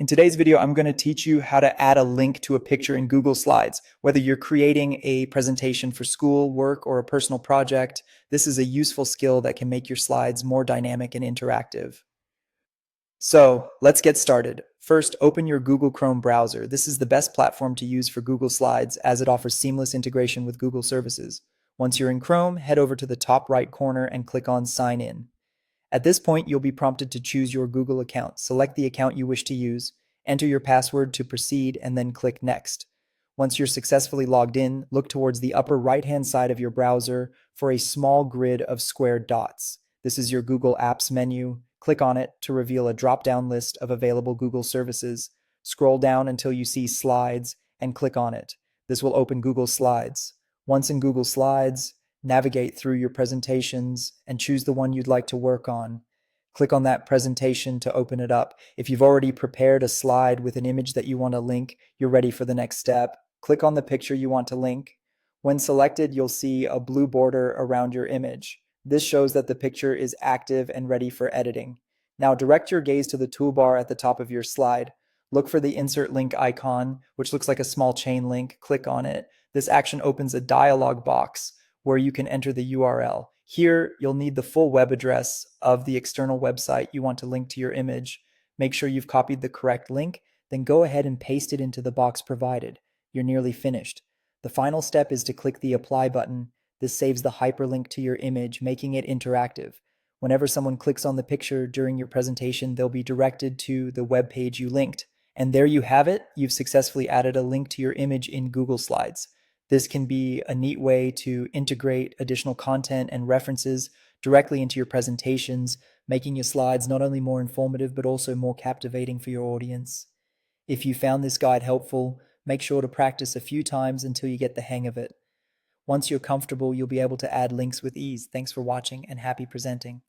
In today's video, I'm going to teach you how to add a link to a picture in Google Slides. Whether you're creating a presentation for school, work, or a personal project, this is a useful skill that can make your slides more dynamic and interactive. So let's get started. First, open your Google Chrome browser. This is the best platform to use for Google Slides as it offers seamless integration with Google services. Once you're in Chrome, head over to the top right corner and click on Sign In. At this point, you'll be prompted to choose your Google account. Select the account you wish to use, enter your password to proceed, and then click Next. Once you're successfully logged in, look towards the upper right-hand side of your browser for a small grid of square dots. This is your Google Apps menu. Click on it to reveal a drop-down list of available Google services. Scroll down until you see Slides and click on it. This will open Google Slides. Once in Google Slides, navigate through your presentations and choose the one you'd like to work on. Click on that presentation to open it up. If you've already prepared a slide with an image that you want to link, you're ready for the next step. Click on the picture you want to link. When selected, you'll see a blue border around your image. This shows that the picture is active and ready for editing. Now direct your gaze to the toolbar at the top of your slide. Look for the insert link icon, which looks like a small chain link. Click on it. This action opens a dialog box where you can enter the URL. Here, you'll need the full web address of the external website you want to link to your image. Make sure you've copied the correct link, then go ahead and paste it into the box provided. You're nearly finished. The final step is to click the Apply button. This saves the hyperlink to your image, making it interactive. Whenever someone clicks on the picture during your presentation, they'll be directed to the web page you linked. And there you have it. You've successfully added a link to your image in Google Slides. This can be a neat way to integrate additional content and references directly into your presentations, making your slides not only more informative, but also more captivating for your audience. If you found this guide helpful, make sure to practice a few times until you get the hang of it. Once you're comfortable, you'll be able to add links with ease. Thanks for watching and happy presenting.